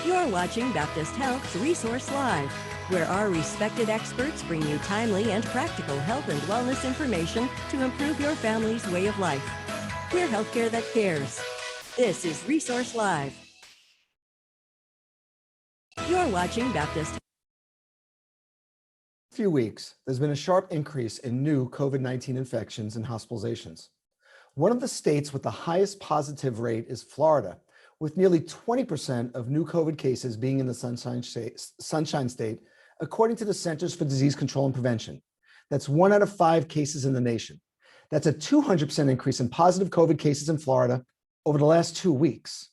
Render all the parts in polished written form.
You're watching Baptist Health's Resource Live, where our respected experts bring you timely and practical health and wellness information to improve your family's way of life. We're healthcare that cares. This is Resource Live. You're watching Baptist. Few weeks, there's been a sharp increase in new COVID-19 infections and hospitalizations. One of the states with the highest positive rate is Florida, with nearly 20% of new COVID cases being in the Sunshine State, according to the Centers for Disease Control and Prevention. That's 1 out of 5 cases in the nation. That's a 200% increase in positive COVID cases in Florida over the last 2 weeks.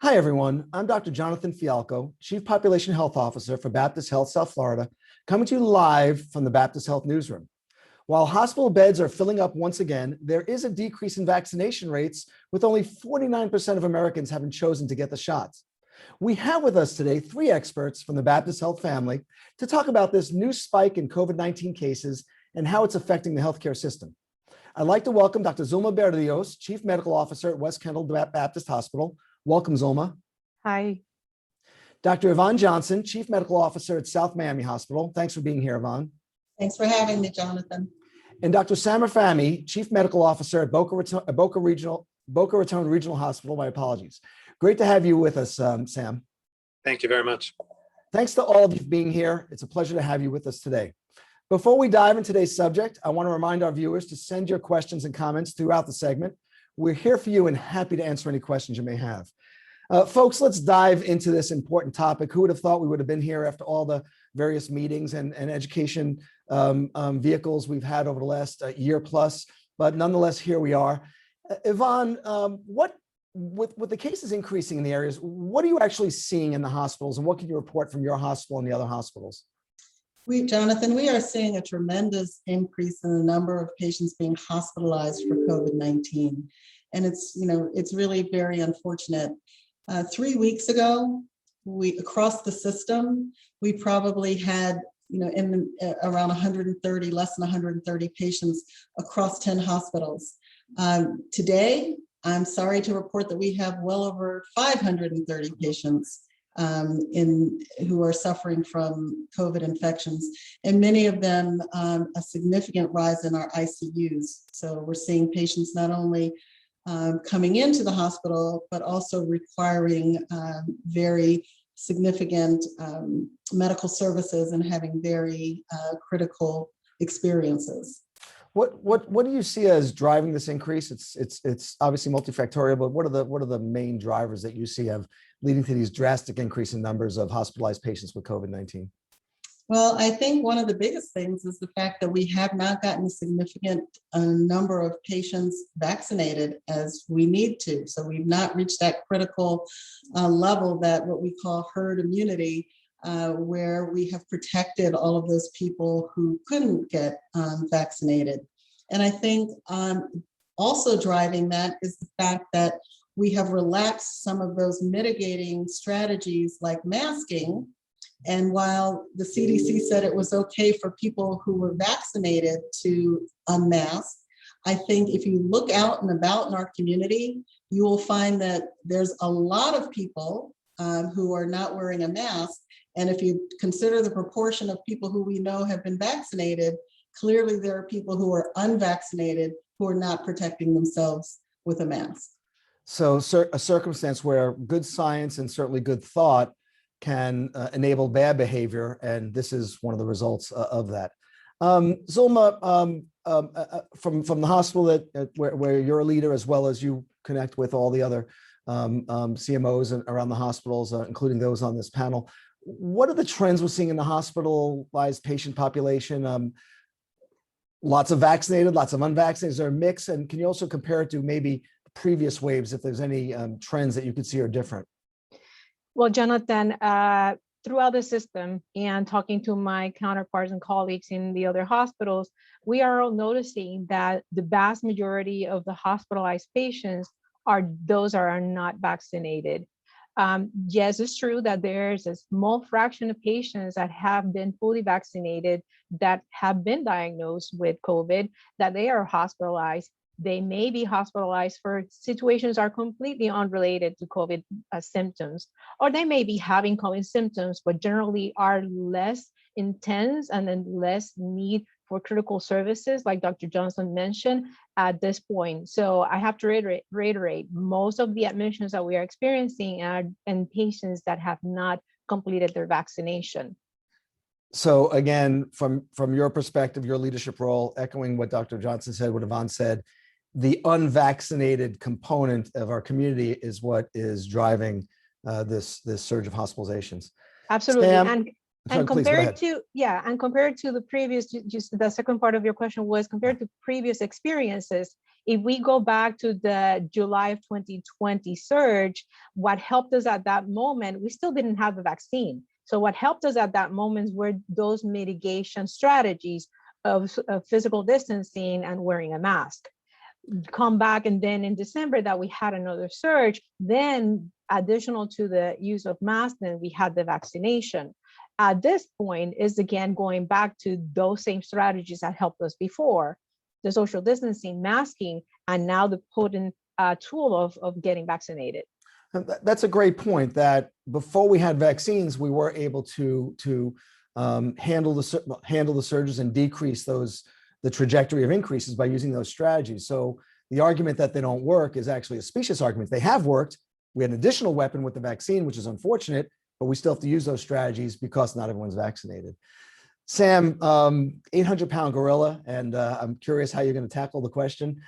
Hi, everyone. I'm Dr. Jonathan Fialkow, Chief Population Health Officer for Baptist Health South Florida, coming to you live from the Baptist Health newsroom. While hospital beds are filling up once again, there is a decrease in vaccination rates, with only 49% of Americans having chosen to get the shots. We have with us today 3 experts from the Baptist Health family to talk about this new spike in COVID-19 cases and how it's affecting the healthcare system. I'd like to welcome Dr. Zulma Berrios, Chief Medical Officer at West Kendall Baptist Hospital. Welcome, Zulma. Hi. Dr. Yvonne Johnson, Chief Medical Officer at South Miami Hospital. Thanks for being here, Yvonne. Thanks for having me, Jonathan. And Dr. Samar Fahmy, Chief Medical Officer at Boca Raton Regional Hospital. My apologies. Great to have you with us, Sam. Thank you very much. Thanks to all of you for being here. It's a pleasure to have you with us today. Before we dive into today's subject, I want to remind our viewers to send your questions and comments throughout the segment. We're here for you and happy to answer any questions you may have. Folks, let's dive into this important topic. Who would have thought we would have been here after all the various meetings and education vehicles we've had over the last year plus, but nonetheless, here we are. Yvonne, with the cases increasing in the areas, what are you actually seeing in the hospitals, and what can you report from your hospital and the other hospitals? Jonathan, we are seeing a tremendous increase in the number of patients being hospitalized for COVID-19. And it's really very unfortunate. 3 weeks ago, across the system, we probably had around 130, less than 130 patients across 10 hospitals. Today, I'm sorry to report that we have well over 530 patients who are suffering from COVID infections, and many of them a significant rise in our ICUs. So we're seeing patients not only coming into the hospital, but also requiring very significant medical services and having very critical experiences. What do you see as driving this increase? It's obviously multifactorial, but what are the main drivers that you see of leading to these drastic increase in numbers of hospitalized patients with COVID-19? Well, I think one of the biggest things is the fact that we have not gotten a significant number of patients vaccinated as we need to. So we've not reached that critical level, that what we call herd immunity, where we have protected all of those people who couldn't get vaccinated. And I think also driving that is the fact that we have relaxed some of those mitigating strategies like masking. And while the CDC said it was okay for people who were vaccinated to unmask, I think if you look out and about in our community, you will find that there's a lot of people who are not wearing a mask. And if you consider the proportion of people who we know have been vaccinated, clearly there are people who are unvaccinated who are not protecting themselves with a mask. So a circumstance where good science and certainly good thought can enable bad behavior, and this is one of the results of that. Zulma, from the hospital where you're a leader, as well as you connect with all the other CMOs around the hospitals, including those on this panel, what are the trends we're seeing in the hospitalized patient population? Lots of vaccinated, lots of unvaccinated. Is there a mix? And can you also compare it to maybe previous waves, if there's any trends that you could see are different? Well, Jonathan, throughout the system and talking to my counterparts and colleagues in the other hospitals, we are all noticing that the vast majority of the hospitalized patients are those that are not vaccinated. Yes, it's true that there's a small fraction of patients that have been fully vaccinated that have been diagnosed with COVID, that they are hospitalized. They may be hospitalized for situations are completely unrelated to COVID symptoms, or they may be having COVID symptoms, but generally are less intense and then less need for critical services, like Dr. Johnson mentioned at this point. So I have to reiterate, most of the admissions that we are experiencing are in patients that have not completed their vaccination. So again, from your perspective, your leadership role, echoing what Dr. Johnson said, what Yvonne said, the unvaccinated component of our community is what is driving this surge of hospitalizations. Absolutely. Sam, and compared to the previous, just the second part of your question was compared to previous experiences. If we go back to the July of 2020 surge, what helped us at that moment, we still didn't have the vaccine. So what helped us at that moment were those mitigation strategies of physical distancing and wearing a mask. Come back, and then in December that we had another surge, then additional to the use of masks, then we had the vaccination. At this point is again going back to those same strategies that helped us before, the social distancing, masking, and now the potent tool of getting vaccinated. That's a great point, that before we had vaccines, we were able to handle the surges and decrease the trajectory of increases by using those strategies. So the argument that they don't work is actually a specious argument. They have worked. We had an additional weapon with the vaccine, which is unfortunate, but we still have to use those strategies because not everyone's vaccinated. Sam, 800-pound gorilla, and I'm curious how you're going to tackle the question.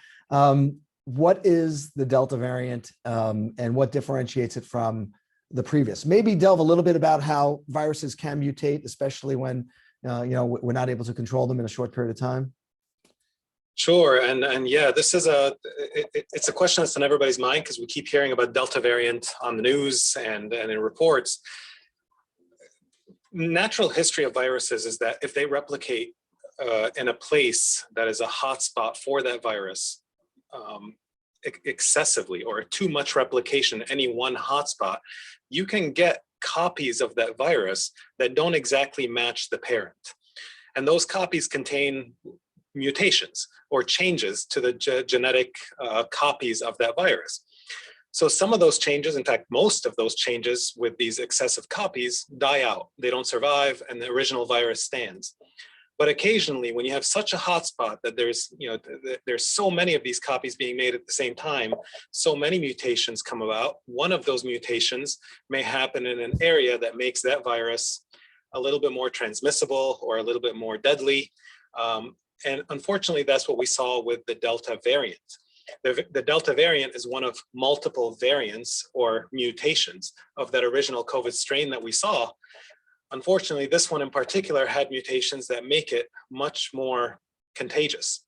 What is the Delta variant and what differentiates it from the previous? Maybe delve a little bit about how viruses can mutate, especially when we're not able to control them in a short period of time. Sure, and yeah, this is it's a question that's on everybody's mind because we keep hearing about Delta variant on the news and in reports. Natural history of viruses is that if they replicate in a place that is a hotspot for that virus excessively, or too much replication in any one hotspot, you can get copies of that virus that don't exactly match the parent. And those copies contain mutations or changes to the genetic copies of that virus. So some of those changes, in fact, most of those changes with these excessive copies die out. They don't survive and the original virus stands. But occasionally when you have such a hotspot that there's so many of these copies being made at the same time, so many mutations come about. One of those mutations may happen in an area that makes that virus a little bit more transmissible or a little bit more deadly. And unfortunately, that's what we saw with the Delta variant. The Delta variant is one of multiple variants or mutations of that original COVID strain that we saw. Unfortunately, this one in particular had mutations that make it much more contagious.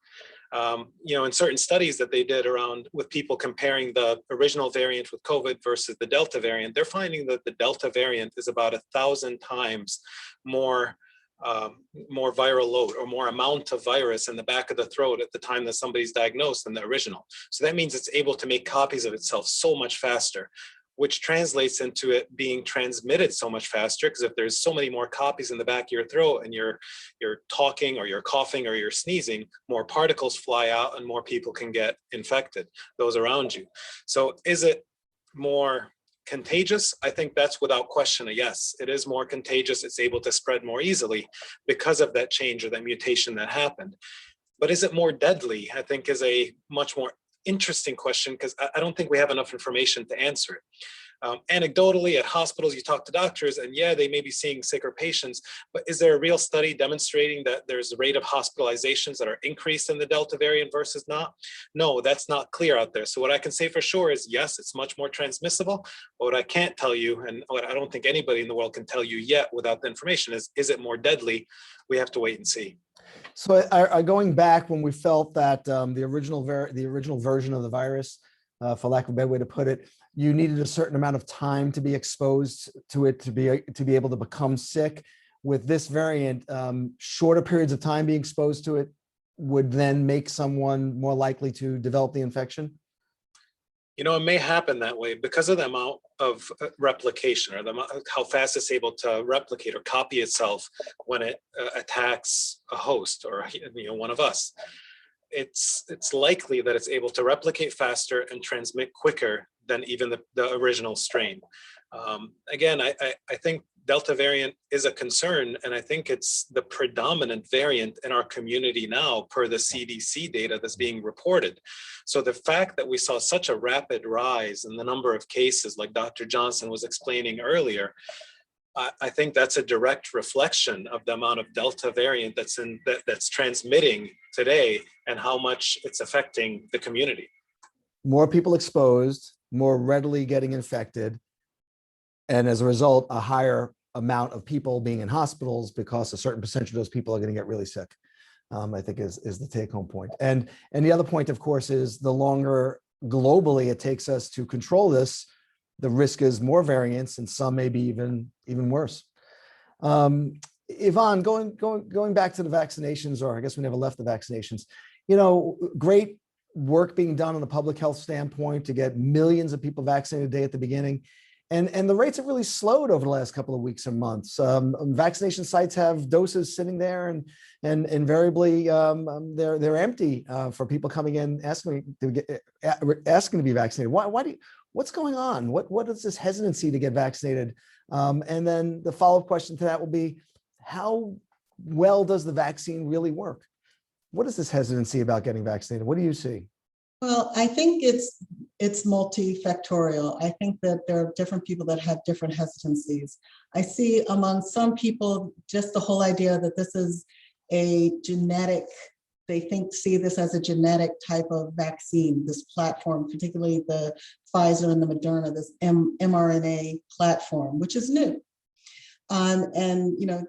In certain studies that they did around with people comparing the original variant with COVID versus the Delta variant, they're finding that the Delta variant is about 1,000 times more viral load or more amount of virus in the back of the throat at the time that somebody's diagnosed than the original. So that means it's able to make copies of itself so much faster, which translates into it being transmitted so much faster, because if there's so many more copies in the back of your throat and you're talking or you're coughing or you're sneezing, more particles fly out and more people can get infected, those around you. So is it more contagious? I think that's without question a yes. It is more contagious. It's able to spread more easily because of that change or that mutation that happened. But is it more deadly? I think is a much more interesting question, because I don't think we have enough information to answer it. Anecdotally, at hospitals, you talk to doctors and yeah, they may be seeing sicker patients, but is there a real study demonstrating that there's a rate of hospitalizations that are increased in the Delta variant versus not? No, that's not clear out there. So what I can say for sure is yes, it's much more transmissible. But what I can't tell you, and what I don't think anybody in the world can tell you yet without the information, is it more deadly? We have to wait and see. So going back when we felt that the original version of the virus, for lack of a better way to put it, you needed a certain amount of time to be exposed to it to be able to become sick. With this variant, shorter periods of time being exposed to it would then make someone more likely to develop the infection? It may happen that way because of the amount of replication, or how fast it's able to replicate or copy itself when it attacks a host or one of us. it's likely that it's able to replicate faster and transmit quicker than even the original strain. Again, I think Delta variant is a concern, and I think it's the predominant variant in our community now per the CDC data that's being reported. So the fact that we saw such a rapid rise in the number of cases, like Dr. Johnson was explaining earlier, I think that's a direct reflection of the amount of Delta variant that's transmitting today and how much it's affecting the community. More people exposed, more readily getting infected, and as a result, a higher amount of people being in hospitals because a certain percentage of those people are going to get really sick, I think is the take-home point. And the other point, of course, is the longer globally it takes us to control this, the risk is more variants, and some may be even worse. Yvonne, going back to the vaccinations, or I guess we never left the vaccinations, great work being done on the public health standpoint to get millions of people vaccinated a day at the beginning. And the rates have really slowed over the last couple of weeks and months. Vaccination sites have doses sitting there, and invariably they're empty for people coming in asking to be vaccinated. What's going on? What is this hesitancy to get vaccinated? And then the follow-up question to that will be, how well does the vaccine really work? What is this hesitancy about getting vaccinated? What do you see? Well, I think it's multifactorial. I think that there are different people that have different hesitancies. I see among some people just the whole idea that this is a genetic, see this as a genetic type of vaccine, this platform, particularly the Pfizer and the Moderna, this mRNA platform, which is new. And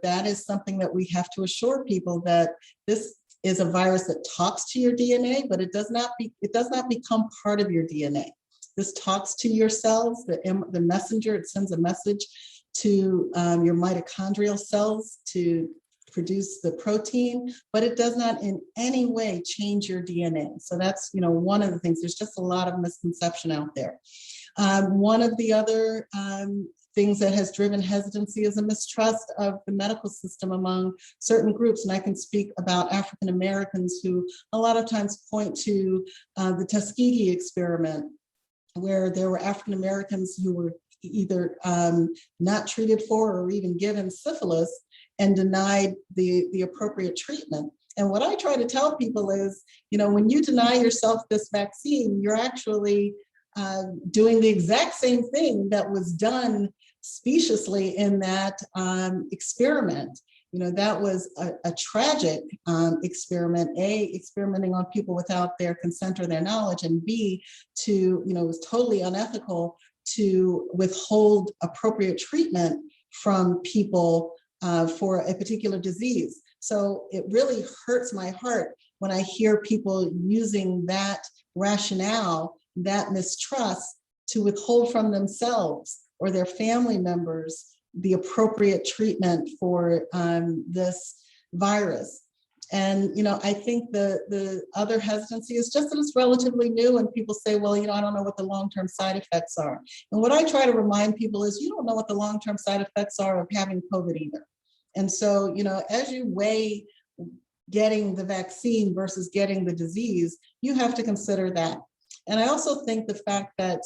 that is something that we have to assure people that this is a virus that talks to your DNA, but it does not become part of your DNA. This talks to your cells, the messenger, it sends a message to your mitochondrial cells to produce the protein, but it does not in any way change your DNA. So that's, one of the things. There's just a lot of misconception out there. One of the other things that has driven hesitancy is a mistrust of the medical system among certain groups. And I can speak about African Americans who a lot of times point to the Tuskegee experiment, where there were African Americans who were either not treated for or even given syphilis and denied the appropriate treatment. And what I try to tell people is, when you deny yourself this vaccine, you're actually doing the exact same thing that was done speciously in that experiment. That was a tragic experiment, experimenting on people without their consent or their knowledge, and B, it was totally unethical to withhold appropriate treatment from people for a particular disease. So it really hurts my heart when I hear people using that rationale, that mistrust, to withhold from themselves or their family members the appropriate treatment for this virus. And, I think the other hesitancy is just that it's relatively new, and people say, well, I don't know what the long-term side effects are. And what I try to remind people is, you don't know what the long-term side effects are of having COVID either. And so, as you weigh getting the vaccine versus getting the disease, you have to consider that. And I also think the fact that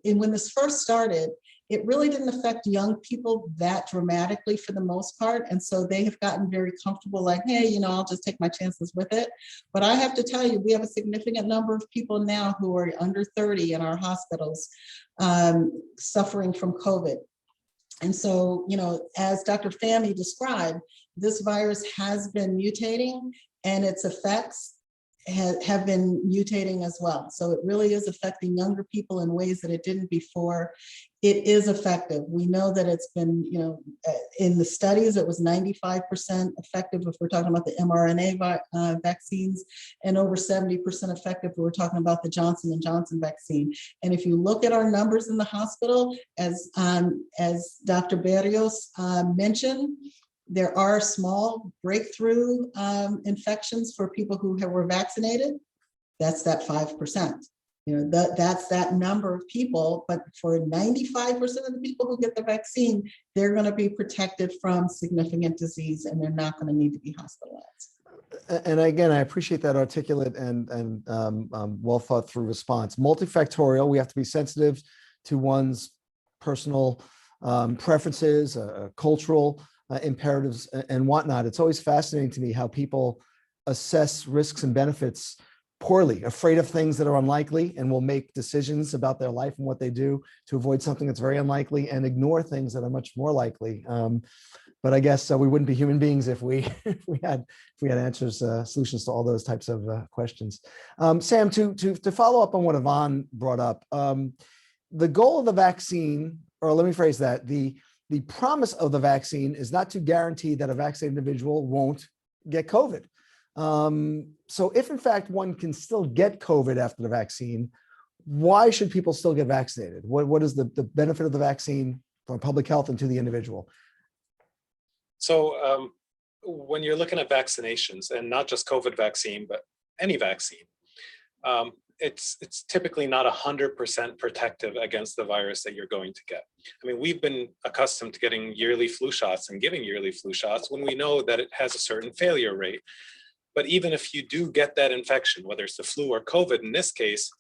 when this first started, it really didn't affect young people that dramatically for the most part. And so they have gotten very comfortable, like, hey, I'll just take my chances with it. But I have to tell you, we have a significant number of people now who are under 30 in our hospitals suffering from COVID. And so, as Dr. Fahmy described, this virus has been mutating, and its effects have been mutating as well. So it really is affecting younger people in ways that it didn't before. It is effective. We know that it's been, in the studies, it was 95% effective if we're talking about the mRNA vaccines, and over 70% effective if we're talking about the Johnson & Johnson vaccine. And if you look at our numbers in the hospital, as Dr. Berrios mentioned, there are small breakthrough infections for people who were vaccinated. That's that 5%. That's that number of people. But for 95% of the people who get the vaccine, they're going to be protected from significant disease, and they're not going to need to be hospitalized. And again, I appreciate that articulate and well thought through response. Multifactorial, we have to be sensitive to one's personal preferences, cultural imperatives and whatnot. It's always fascinating to me how people assess risks and benefits poorly, afraid of things that are unlikely, and will make decisions about their life and what they do to avoid something that's very unlikely and ignore things that are much more likely. But I guess we wouldn't be human beings if we had answers, solutions to all those types of questions. Sam, to follow up on what Yvonne brought up, the goal of the vaccine, or let me phrase that, the promise of the vaccine is not to guarantee that a vaccinated individual won't get COVID. So if in fact one can still get COVID after the vaccine, why should people still get vaccinated? What is the benefit of the vaccine from public health and to the individual? So when you're looking at vaccinations, and not just COVID vaccine, but any vaccine, it's typically not 100% protective against the virus that you're going to get. I mean, we've been accustomed to getting yearly flu shots and giving yearly flu shots when we know that it has a certain failure rate. But even if you do get that infection, whether it's the flu or COVID in this case,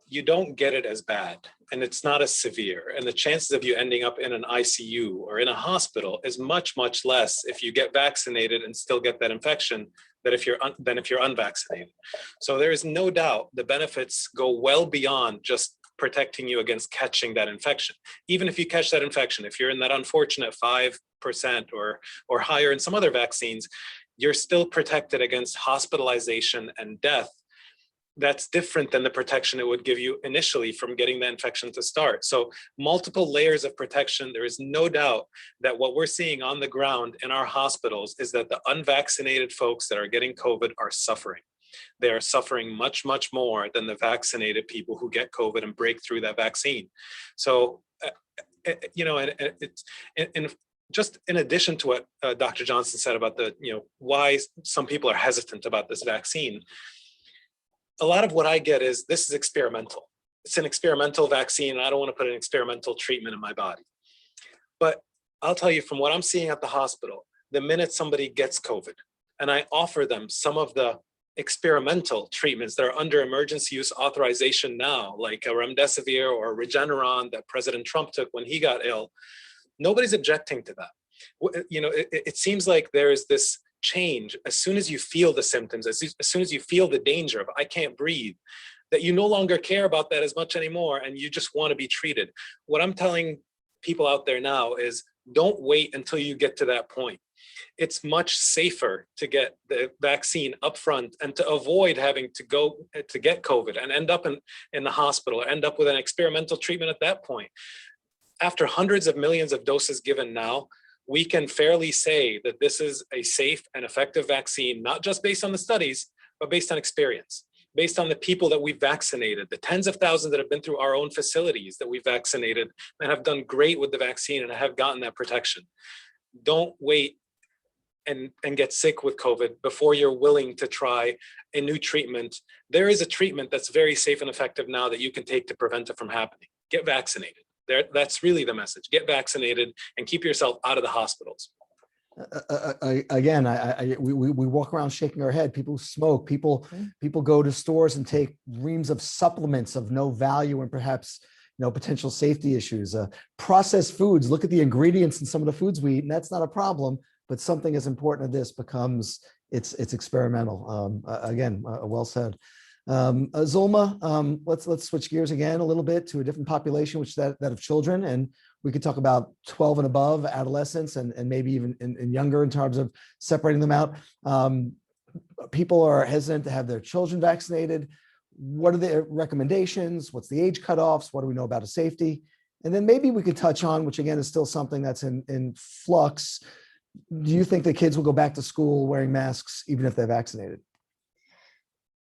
you don't get it as bad and it's not as severe. And the chances of you ending up in an ICU or in a hospital is much, much less if you get vaccinated and still get that infection than if you're unvaccinated. So there is no doubt the benefits go well beyond just protecting you against catching that infection. Even if you catch that infection, if you're in that unfortunate 5% or higher in some other vaccines, you're still protected against hospitalization and death. That's different than the protection it would give you initially from getting the infection to start. So multiple layers of protection. There is no doubt that what we're seeing on the ground in our hospitals is that the unvaccinated folks that are getting COVID are suffering. They are suffering much, much more than the vaccinated people who get COVID and break through that vaccine. So, just in addition to what Dr. Johnson said about why some people are hesitant about this vaccine, a lot of what I get is this is experimental. It's an experimental vaccine, and I don't want to put an experimental treatment in my body. But I'll tell you from what I'm seeing at the hospital, the minute somebody gets COVID and I offer them some of the experimental treatments that are under emergency use authorization now, like a remdesivir or Regeneron that President Trump took when he got ill, nobody's objecting to that. It seems like there is this change as soon as you feel the symptoms, as soon as you feel the danger of I can't breathe, that you no longer care about that as much anymore and you just want to be treated. What I'm telling people out there now is don't wait until you get to that point. It's much safer to get the vaccine up front and to avoid having to go to get COVID and end up in the hospital or end up with an experimental treatment at that point. After hundreds of millions of doses given now, we can fairly say that this is a safe and effective vaccine, not just based on the studies, but based on experience, based on the people that we've vaccinated, the tens of thousands that have been through our own facilities that we've vaccinated and have done great with the vaccine and have gotten that protection. Don't wait and get sick with COVID before you're willing to try a new treatment. There is a treatment that's very safe and effective now that you can take to prevent it from happening. Get vaccinated. That's really the message. Get vaccinated and keep yourself out of the hospitals. Again, we walk around shaking our head. People smoke. People go to stores and take reams of supplements of no value and perhaps potential safety issues. Processed foods. Look at the ingredients in some of the foods we eat, and that's not a problem. But something as important as this becomes it's experimental. Again, well said. Zulma, let's switch gears again a little bit to a different population, which is that of children, and we could talk about 12 and above, adolescents, and maybe even in younger in terms of separating them out. People are hesitant to have their children vaccinated. What are the recommendations? What's the age cutoffs? What do we know about the safety? And then maybe we could touch on, which again is still something that's in flux. Do you think the kids will go back to school wearing masks even if they're vaccinated?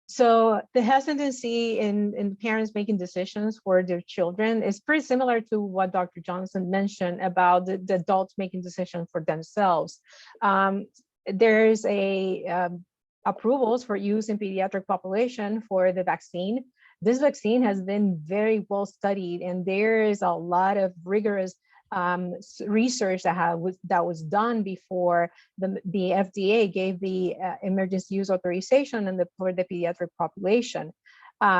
So the hesitancy in parents making decisions for their children is pretty similar to what Dr. Johnson mentioned about the adults making decisions for themselves. There's approvals for use in pediatric population for the vaccine. This vaccine has been very well studied, and there is a lot of rigorous research that was done before the FDA gave the emergency use authorization for the pediatric population.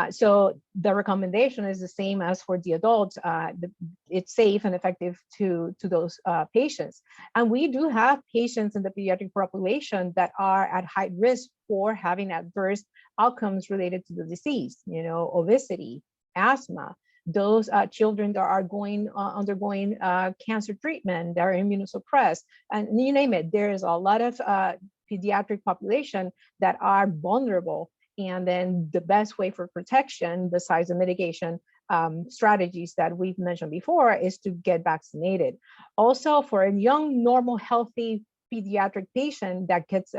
So the recommendation is the same as for the adults. It's safe and effective to those patients. And we do have patients in the pediatric population that are at high risk for having adverse outcomes related to the disease, obesity, asthma. Those children that are undergoing cancer treatment, that are immunosuppressed, and you name it. There is a lot of pediatric population that are vulnerable. And then the best way for protection, besides the mitigation strategies that we've mentioned before, is to get vaccinated. Also, for a young, normal, healthy pediatric patient that gets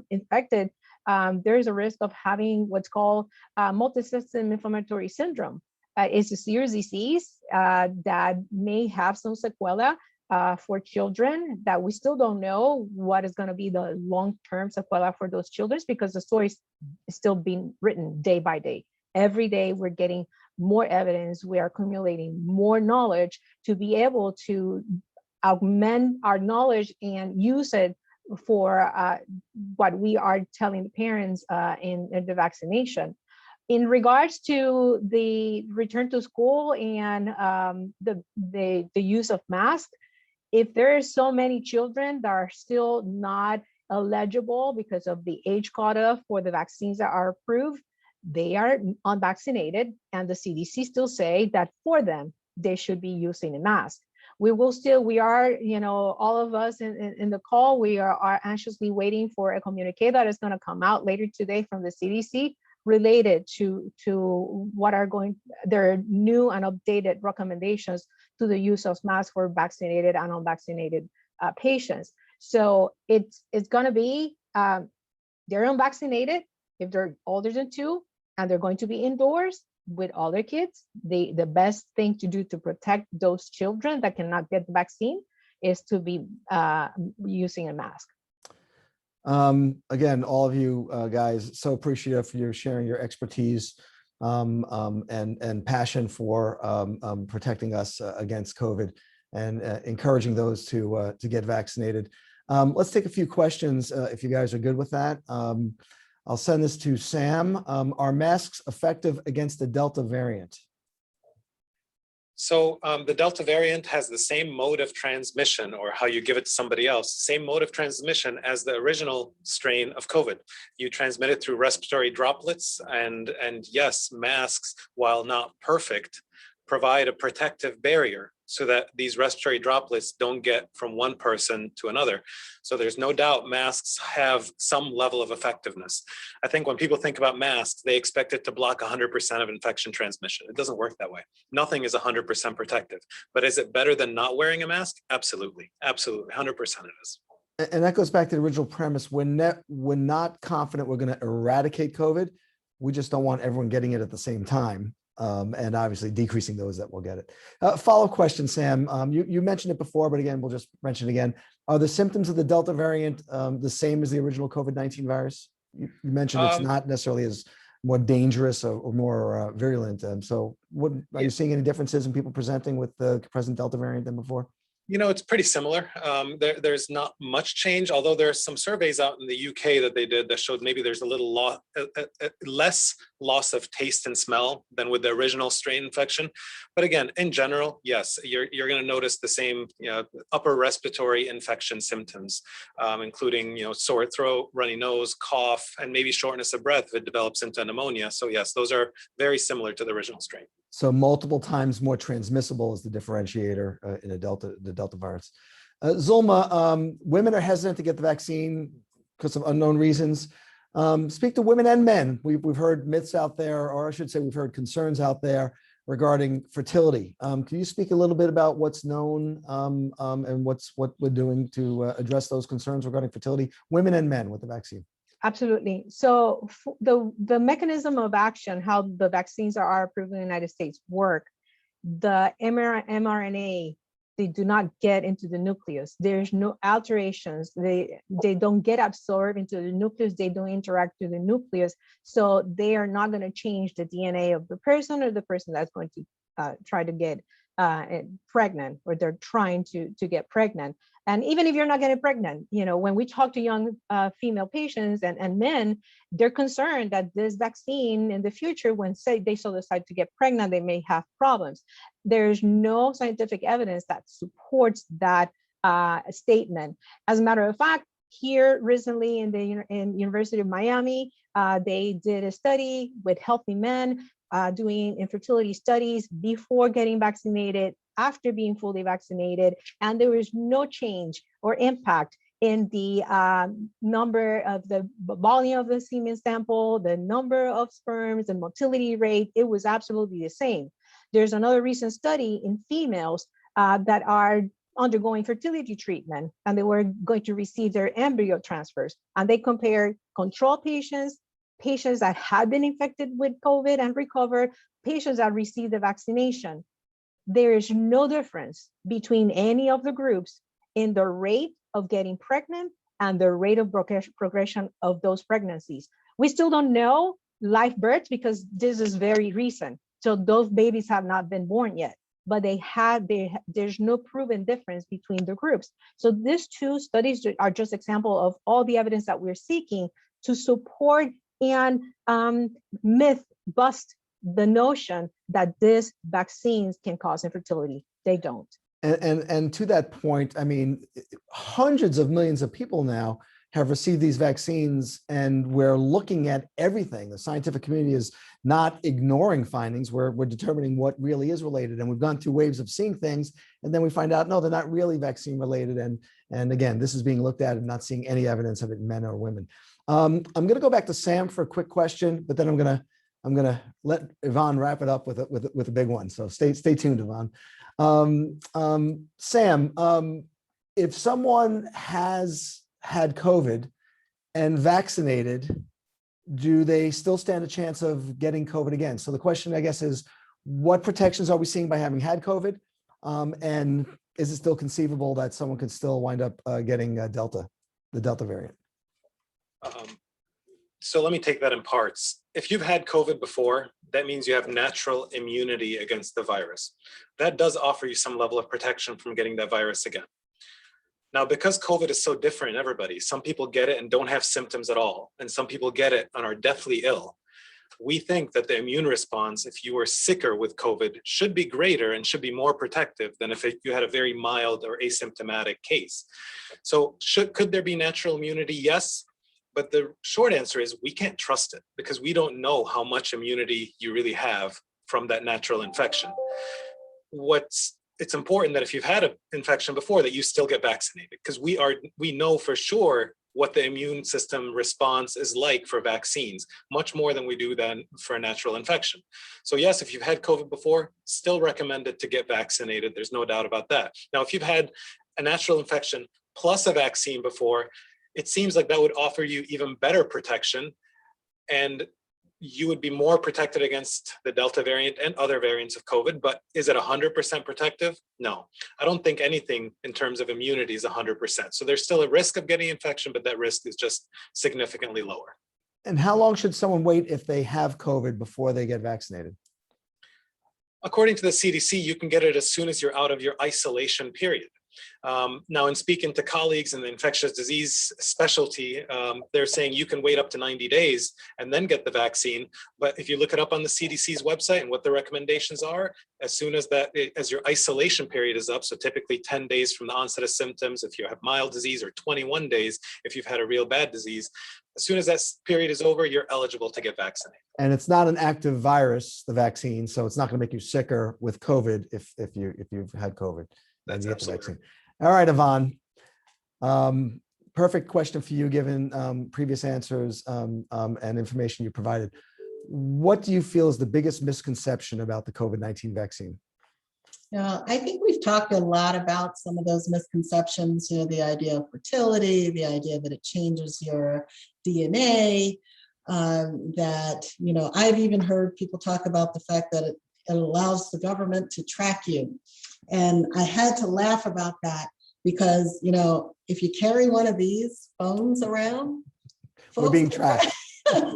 infected, there is a risk of having what's called multisystem inflammatory syndrome. It's a serious disease that may have some sequela for children that we still don't know what is going to be the long-term sequela for those children, because the story is still being written day by day. Every day we're getting more evidence, we are accumulating more knowledge to be able to augment our knowledge and use it for what we are telling the parents in the vaccination. In regards to the return to school and the use of masks, if there are so many children that are still not eligible because of the age cutoff for the vaccines that are approved, they are unvaccinated, and the CDC still say that for them, they should be using a mask. We are, all of us in the call, we are anxiously waiting for a communique that is going to come out later today from the CDC related to what are their new and updated recommendations to the use of masks for vaccinated and unvaccinated patients. So it's going to be, they're unvaccinated if they're older than 2, and they're going to be indoors with all their kids. The best thing to do to protect those children that cannot get the vaccine is to be using a mask. Again, all of you guys, so appreciative for your sharing your expertise and passion for protecting us against COVID and encouraging those to get vaccinated. Let's take a few questions if you guys are good with that. I'll send this to Sam. Are masks effective against the Delta variant? So the Delta variant has the same mode of transmission, or how you give it to somebody else, same mode of transmission as the original strain of COVID. You transmit it through respiratory droplets, and yes, masks, while not perfect, provide a protective barrier so that these respiratory droplets don't get from one person to another. So there's no doubt masks have some level of effectiveness. I think when people think about masks, they expect it to block 100% of infection transmission. It doesn't work that way. Nothing is 100% protective. But is it better than not wearing a mask? Absolutely, absolutely, 100% it is. And that goes back to the original premise. We're not confident we're going to eradicate COVID. We just don't want everyone getting it at the same time. And obviously decreasing those that will get it. Follow-up question, Sam. You mentioned it before, but again, we'll just mention it again. Are the symptoms of the Delta variant the same as the original COVID-19 virus? You mentioned it's not necessarily as more dangerous or more virulent. So are you seeing any differences in people presenting with the present Delta variant than before? It's pretty similar. There's not much change, although there are some surveys out in the UK that they did that showed maybe there's a little less loss of taste and smell than with the original strain infection. But again, in general, yes, you're going to notice the same upper respiratory infection symptoms, including sore throat, runny nose, cough, and maybe shortness of breath if it develops into pneumonia. So yes, those are very similar to the original strain. So multiple times more transmissible is the differentiator in the Delta virus. Zulma, women are hesitant to get the vaccine because of unknown reasons. Speak to women and men. We've heard myths out there, or I should say we've heard concerns out there regarding fertility. Can you speak a little bit about what's known and what we're doing to address those concerns regarding fertility, women and men with the vaccine? Absolutely. So the mechanism of action, how the vaccines are approved in the United States work, the mRNA, they do not get into the nucleus. There's no alterations. They don't get absorbed into the nucleus. They don't interact with the nucleus. So they are not going to change the DNA of the person or the person that's going to try to get pregnant, or they're trying to get pregnant. And even if you're not getting pregnant, when we talk to young female patients and men, they're concerned that this vaccine in the future, when say they so decide to get pregnant, they may have problems. There's no scientific evidence that supports that statement. As a matter of fact, here recently in the University of Miami, they did a study with healthy men doing infertility studies before getting vaccinated, after being fully vaccinated, and there was no change or impact in the number of the volume of the semen sample, the number of sperms, the motility rate. It was absolutely the same. There's another recent study in females that are undergoing fertility treatment, and they were going to receive their embryo transfers, and they compared control patients that had been infected with COVID and recovered, patients that received the vaccination. There is no difference between any of the groups in the rate of getting pregnant and the rate of progression of those pregnancies. We still don't know live births because this is very recent. So those babies have not been born yet, but there's no proven difference between the groups. So these two studies are just example of all the evidence that we're seeking to support and myth bust the notion that these vaccines can cause infertility. They don't. And to that point, I mean, hundreds of millions of people now have received these vaccines, and we're looking at everything. The scientific community is not ignoring findings. We're determining what really is related, and we've gone through waves of seeing things, and then we find out, no, they're not really vaccine related. And again, this is being looked at and not seeing any evidence of it in men or women. I'm going to go back to Sam for a quick question, but then I'm going to let Yvonne wrap it up with a big one. So stay tuned, Yvonne. Sam, if someone has had COVID and vaccinated, do they still stand a chance of getting COVID again? So the question, I guess, is what protections are we seeing by having had COVID? And is it still conceivable that someone could still wind up getting the Delta variant? So let me take that in parts. If you've had COVID before, that means you have natural immunity against the virus. That does offer you some level of protection from getting that virus again. Now, because COVID is so different in everybody, some people get it and don't have symptoms at all, and some people get it and are deathly ill. We think that the immune response, if you were sicker with COVID, should be greater and should be more protective than if you had a very mild or asymptomatic case. So could there be natural immunity? Yes. But the short answer is we can't trust it because we don't know how much immunity you really have from that natural infection. It's important that if you've had an infection before, that you still get vaccinated, because we know for sure what the immune system response is like for vaccines, much more than we do then for a natural infection. So yes, if you've had COVID before, still recommended to get vaccinated. There's no doubt about that. Now, if you've had a natural infection plus a vaccine before, it seems like that would offer you even better protection, and you would be more protected against the Delta variant and other variants of COVID. But is it 100% protective? No, I don't think anything in terms of immunity is 100%. So there's still a risk of getting infection, but that risk is just significantly lower. And how long should someone wait if they have COVID before they get vaccinated? According to the CDC, you can get it as soon as you're out of your isolation period. Now, in speaking to colleagues in the infectious disease specialty, they're saying you can wait up to 90 days and then get the vaccine. But if you look it up on the CDC's website and what the recommendations are, as soon as your isolation period is up, so typically 10 days from the onset of symptoms if you have mild disease, or 21 days if you've had a real bad disease, as soon as that period is over, you're eligible to get vaccinated. And it's not an active virus, the vaccine, so it's not going to make you sicker with COVID if you've had COVID. That's absolutely. All right, Yvonne. Perfect question for you, given previous answers and information you provided. What do you feel is the biggest misconception about the COVID-19 vaccine? I think we've talked a lot about some of those misconceptions, the idea of fertility, the idea that it changes your DNA, that, I've even heard people talk about the fact that it allows the government to track you. And I had to laugh about that because, if you carry one of these phones around, we're being tracked. My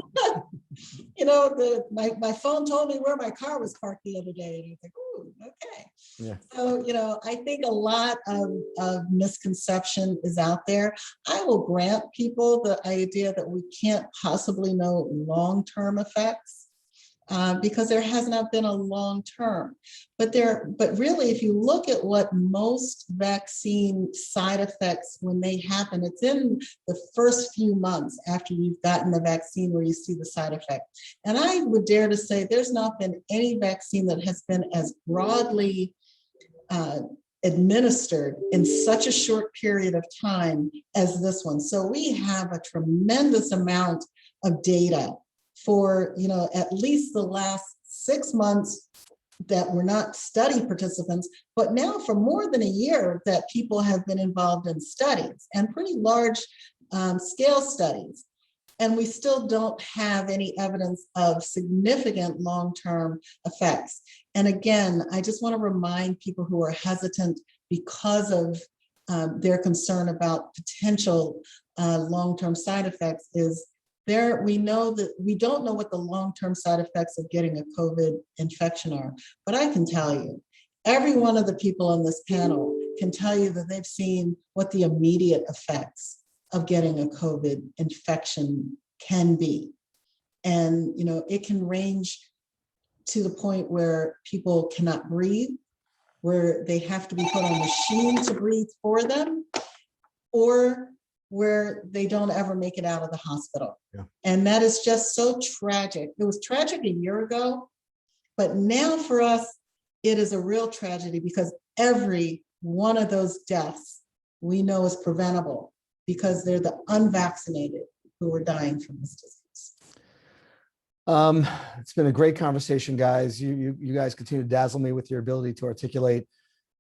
phone told me where my car was parked the other day, and I was like, "Ooh, Okay. Yeah. So, I think a lot of misconception is out there. I will grant people the idea that we can't possibly know long-term effects because there has not been a long-term. But really, if you look at what most vaccine side effects, when they happen, it's in the first few months after you've gotten the vaccine where you see the side effect. And I would dare to say there's not been any vaccine that has been as broadly administered in such a short period of time as this one. So we have a tremendous amount of data for, at least the last 6 months that were not study participants, but now for more than a year that people have been involved in studies and pretty large scale studies. And we still don't have any evidence of significant long-term effects. And again, I just want to remind people who are hesitant because of their concern about potential long-term side effects is we know that we don't know what the long-term side effects of getting a COVID infection are, but I can tell you, every one of the people on this panel can tell you that they've seen what the immediate effects of getting a COVID infection can be. And, it can range to the point where people cannot breathe, where they have to be put on a machine to breathe for them, or where they don't ever make it out of the hospital. Yeah. And that is just so tragic. It was tragic a year ago, but now for us, it is a real tragedy because every one of those deaths we know is preventable because they're the unvaccinated who are dying from this disease. It's been a great conversation, guys. You guys continue to dazzle me with your ability to articulate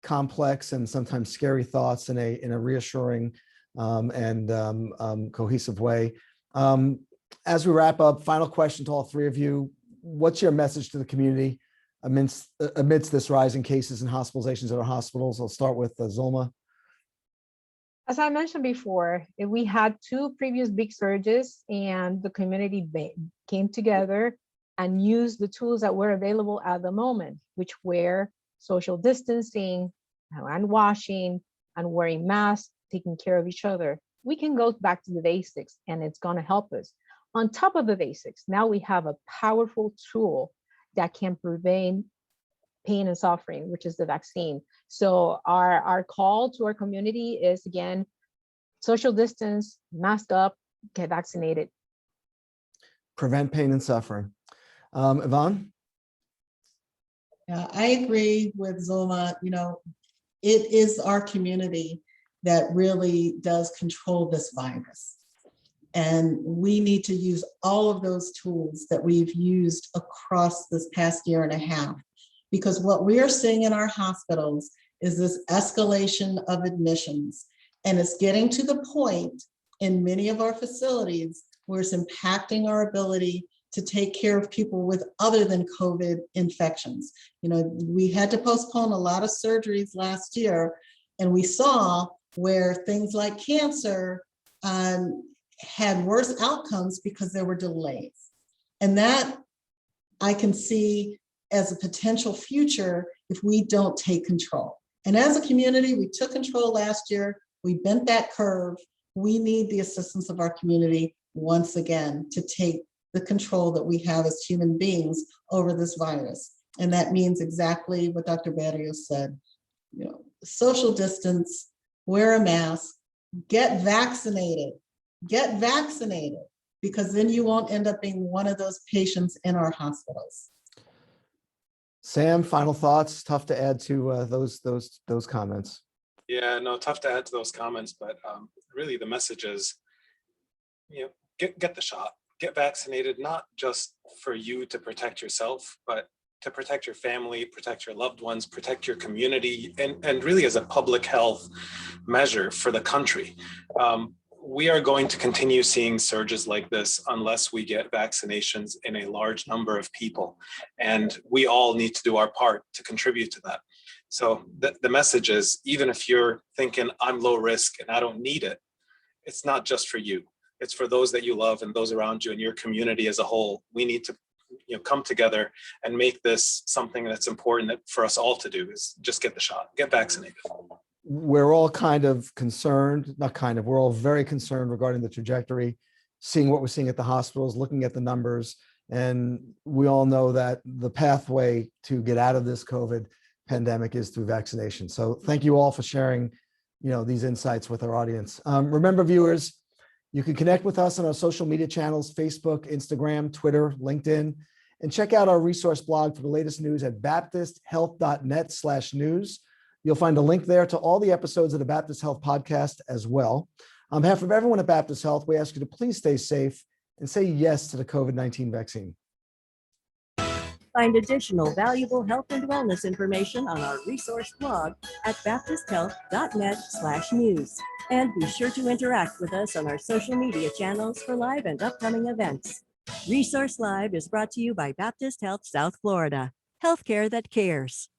complex and sometimes scary thoughts in a reassuring and cohesive way. As we wrap up, final question to all three of you. What's your message to the community amidst this rise in cases and hospitalizations at our hospitals? I'll start with Zulma. As I mentioned before, we had 2 previous big surges and the community came together and used the tools that were available at the moment, which were social distancing, hand washing, and wearing masks, taking care of each other. We can go back to the basics and it's going to help us. On top of the basics, now we have a powerful tool that can prevent pain and suffering, which is the vaccine. So our call to our community is, again, social distance, mask up, get vaccinated. Prevent pain and suffering. Yvonne? Yeah, I agree with Zulma. It is our community that really does control this virus. And we need to use all of those tools that we've used across this past year and a half. Because what we are seeing in our hospitals is this escalation of admissions. And it's getting to the point in many of our facilities where it's impacting our ability to take care of people with other than COVID infections. We had to postpone a lot of surgeries last year, and we saw where things like cancer had worse outcomes because there were delays. And that I can see as a potential future if we don't take control. And as a community, we took control last year. We bent that curve. We need the assistance of our community once again to take the control that we have as human beings over this virus. And that means exactly what Dr. Berrios said. Social distance, wear a mask, get vaccinated, because then you won't end up being one of those patients in our hospitals. Sam, final thoughts. Tough to add to those comments. Yeah, no, tough to add to those comments, but really the message is, get the shot, get vaccinated, not just for you to protect yourself, but to protect your family, protect your loved ones, protect your community, and really as a public health measure for the country. We are going to continue seeing surges like this unless we get vaccinations in a large number of people. And we all need to do our part to contribute to that. So the message is, even if you're thinking I'm low risk and I don't need it, it's not just for you. It's for those that you love and those around you and your community as a whole. We need come together and make this something that's important for us all to do, is just get the shot, get vaccinated. We're all kind of concerned, not kind of, we're all very concerned regarding the trajectory, seeing what we're seeing at the hospitals, looking at the numbers. And we all know that the pathway to get out of this COVID pandemic is through vaccination. So thank you all for sharing, these insights with our audience. Remember, viewers, you can connect with us on our social media channels, Facebook, Instagram, Twitter, LinkedIn, and check out our resource blog for the latest news at baptisthealth.net/news. You'll find a link there to all the episodes of the Baptist Health Podcast as well. On behalf of everyone at Baptist Health, we ask you to please stay safe and say yes to the COVID-19 vaccine. Find additional valuable health and wellness information on our resource blog at baptisthealth.net/news. And be sure to interact with us on our social media channels for live and upcoming events. Resource Live is brought to you by Baptist Health South Florida, healthcare that cares.